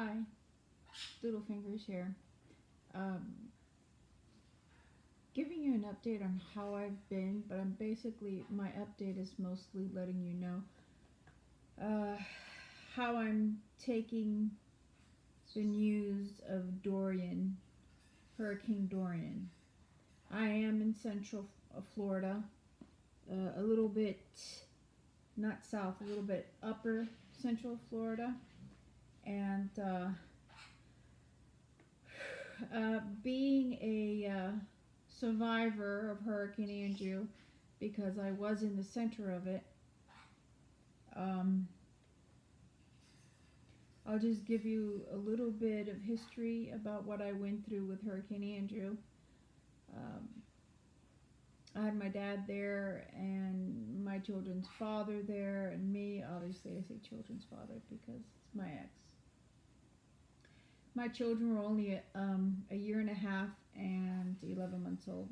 Hi, Little Fingers here. Um, Giving you an update on how I've been, but I'm basically, my update is mostly letting you know uh, how I'm taking the news of Dorian, Hurricane Dorian. I am in central Florida, a little bit, not south, a little bit upper central Florida, and being a survivor of Hurricane Andrew, because I was in the center of it, um, I'll just give you a little bit of history about what I went through with Hurricane Andrew. Um, I had my dad there and my children's father there, and me. Obviously, I say children's father because it's my ex. My children were only a year and a half and 11 months old.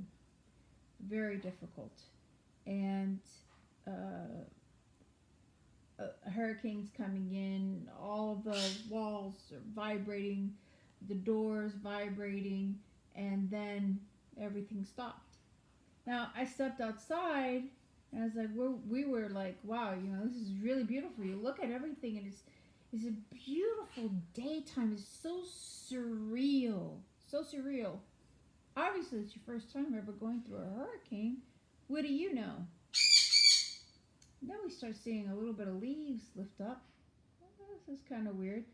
Very difficult. And uh, hurricanes coming in, all the walls are vibrating, the doors vibrating, and then everything stopped. Now I stepped outside, and I was like, we were like, wow, this is really beautiful. You look at everything, and it's a beautiful daytime. It's so surreal, so surreal. Obviously, it's your first time ever going through a hurricane. What do you know? Then we start seeing a little bit of leaves lift up. This is kind of weird.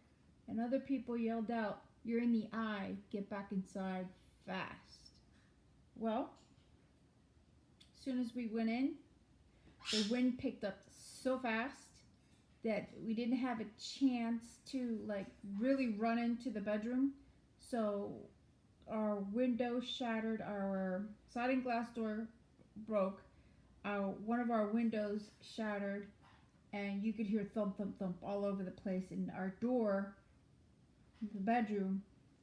And other people yelled out, "You're in the eye. Get back inside fast." Well, as soon as we went in, the wind picked up so fast that we didn't have a chance to really run into the bedroom. So our window shattered, our sliding glass door broke, one of our windows shattered, and you could hear thump, thump, thump all over the place. And our door, the bedroom,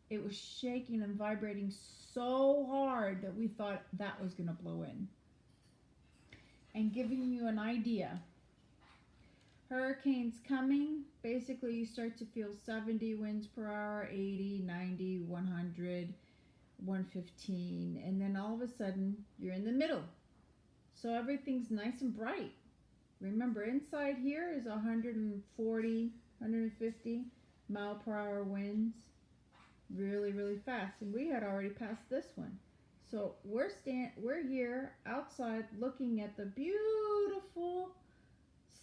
it was shaking and vibrating so hard that we thought that was going to blow in. And giving you an idea, hurricanes coming, basically you start to feel 70 winds per hour, 80, 90, 100, 115, and then all of a sudden you're in the middle. So everything's nice and bright. Remember, inside here is 140, 150 mile per hour winds, really, really fast. And we had already passed this one. So we're here outside looking at the beautiful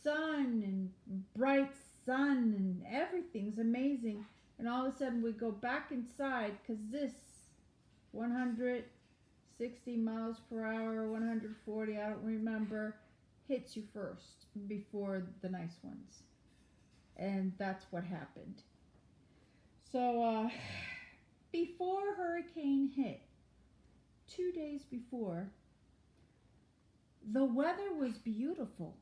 sun and bright sun, and everything's amazing. And all of a sudden we go back inside because this 160 miles per hour, 140, I don't remember, hits you first before the nice ones. And that's what happened. So before hurricane hit, 2 days before, the weather was beautiful.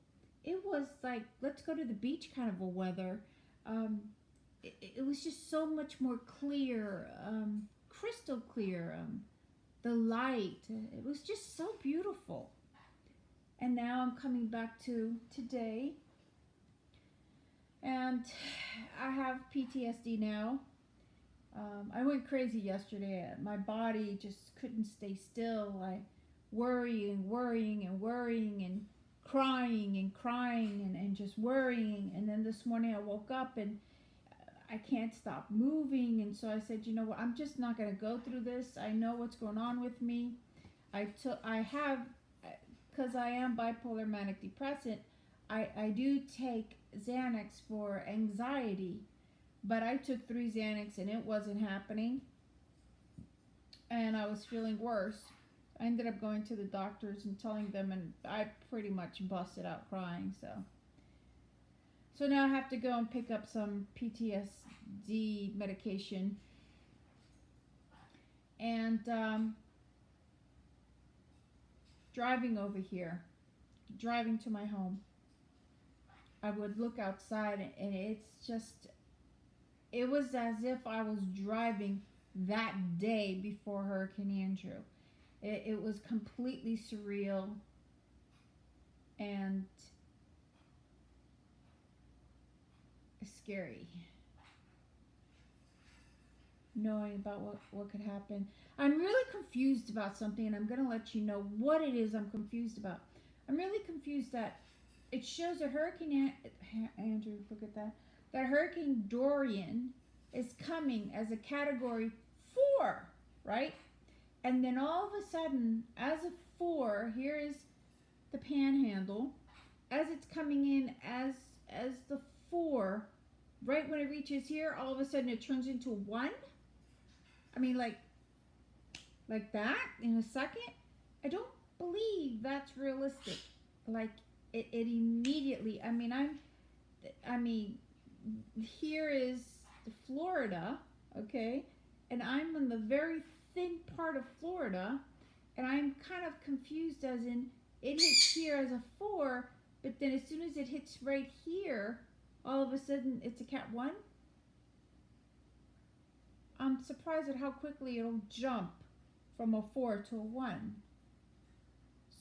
It was like, let's go to the beach kind of a weather. It was just so much more clear, crystal clear. The light, it was just so beautiful. And now I'm coming back to today, and I have PTSD now. I went crazy yesterday. My body just couldn't stay still. I worrying and crying and just worrying. And then this morning I woke up and I can't stop moving. And so I said, you know what, I'm just not going to go through this. I know what's going on with me. Because I am bipolar manic depressant, I do take Xanax for anxiety. But I took 3 Xanax and it wasn't happening. And I was feeling worse. I ended up going to the doctors and telling them, and I pretty much busted out crying. So now I have to go and pick up some PTSD medication. And driving over here, driving to my home, I would look outside, and it was as if I was driving that day before Hurricane Andrew. It was completely surreal and scary. knowing about what could happen. I'm really confused about something, and I'm going to let you know what it is I'm confused about. I'm really confused that it shows a Hurricane Andrew, look at that. That Hurricane Dorian is coming as a category 4, right? And then all of a sudden, as a 4, here is the panhandle. As it's coming in as the 4, right when it reaches here, all of a sudden it turns into 1. I mean, like that in a second. I don't believe that's realistic. Like it immediately. I mean, here is Florida, okay, and I'm in the very thin part of Florida, and I'm kind of confused as in it hits here as a 4, but then as soon as it hits right here, all of a sudden it's a cat 1. I'm surprised at how quickly it'll jump from a 4 to a 1.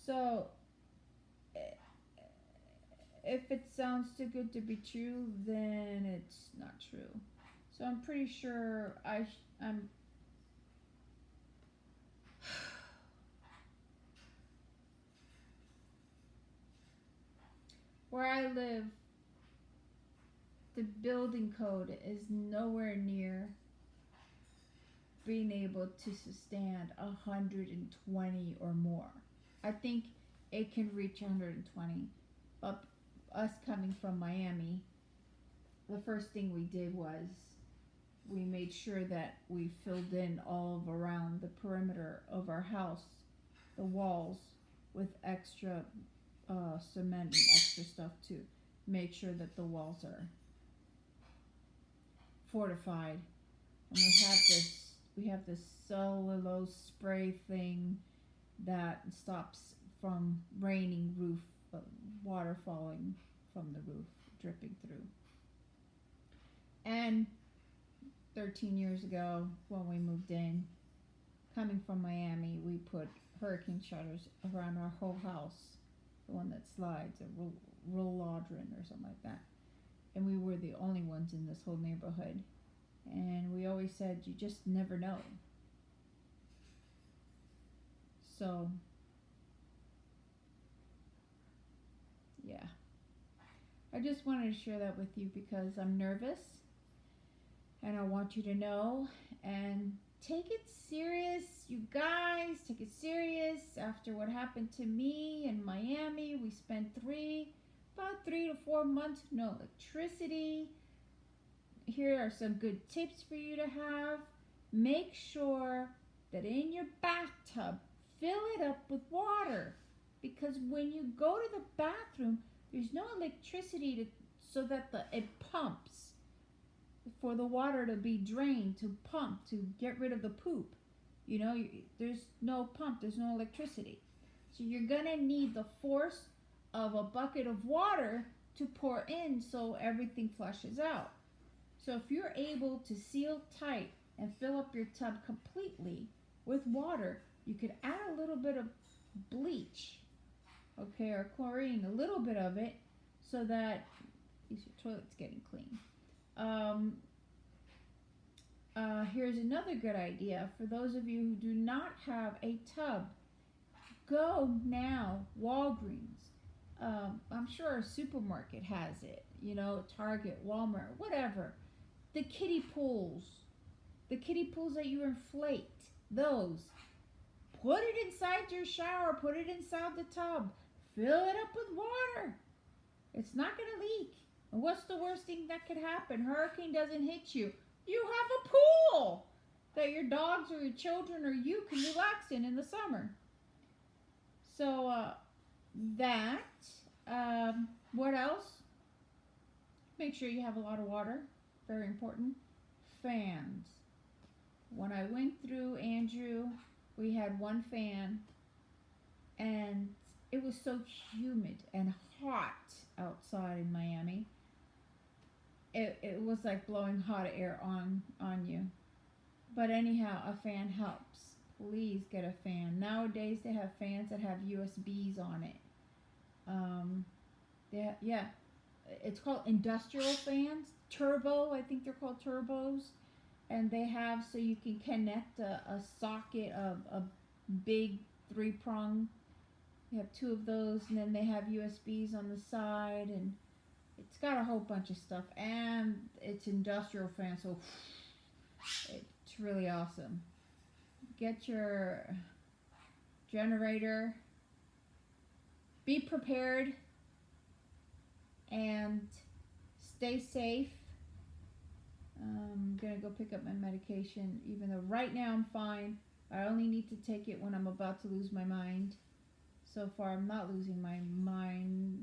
So if it sounds too good to be true, then it's not true. So I'm pretty sure I'm where I live, the building code is nowhere near being able to sustain 120 or more. I think it can reach 120. But us coming from Miami, the first thing we did was we made sure that we filled in all of around the perimeter of our house, the walls, with extra cement and extra stuff to make sure that the walls are fortified. And we have this cellulose spray thing that stops from raining roof water falling from the roof dripping through. And 13 years ago when we moved in, coming from Miami, we put hurricane shutters around our whole house, the one that slides, a rollodron or something like that. And we were the only ones in this whole neighborhood. And we always said, you just never know. So, yeah. I just wanted to share that with you because I'm nervous. And I want you to know. And take it serious, you guys. Take it serious. After what happened to me in Miami, we spent about 3 to 4 months, no electricity. Here are some good tips for you to have. Make sure that in your bathtub, fill it up with water. Because when you go to the bathroom, there's no electricity so that it pumps for the water to be drained, to pump, to get rid of the poop. You know, there's no pump, there's no electricity. So you're going to need the force of a bucket of water to pour in so everything flushes out. So if you're able to seal tight and fill up your tub completely with water, you could add a little bit of bleach, okay, or chlorine, a little bit of it, so that your toilet's getting clean. Here's another good idea for those of you who do not have a tub. Go now, Walgreens. I'm sure a supermarket has it, you know, Target, Walmart, whatever. The kiddie pools that you inflate, those. Put it inside your shower, put it inside the tub, fill it up with water. It's not going to leak. And what's the worst thing that could happen? Hurricane doesn't hit you. You have a pool that your dogs or your children or you can relax in the summer. So what else? Make sure you have a lot of water. Very important. Fans. When I went through Andrew, we had one fan, and it was so humid and hot outside in Miami. It was like blowing hot air on you. But anyhow, a fan helps. Please get a fan. Nowadays they have fans that have USBs on it. It's called industrial fans. Turbo, I think they're called turbos. and they have so you can connect a socket of a big 3-prong. They have 2 of those, and then they have USBs on the side, and it's got a whole bunch of stuff, and it's industrial fan, so it's really awesome. Get your generator, be prepared, and stay safe. I'm gonna go pick up my medication, even though right now I'm fine. I only need to take it when I'm about to lose my mind. So far, I'm not losing my mind.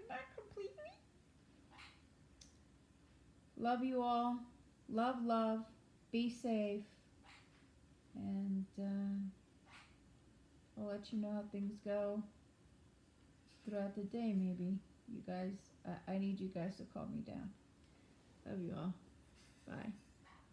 Not completely. Love you all. Love, love. Be safe. And I'll let you know how things go throughout the day, maybe. You guys, I need you guys to calm me down. Love you all.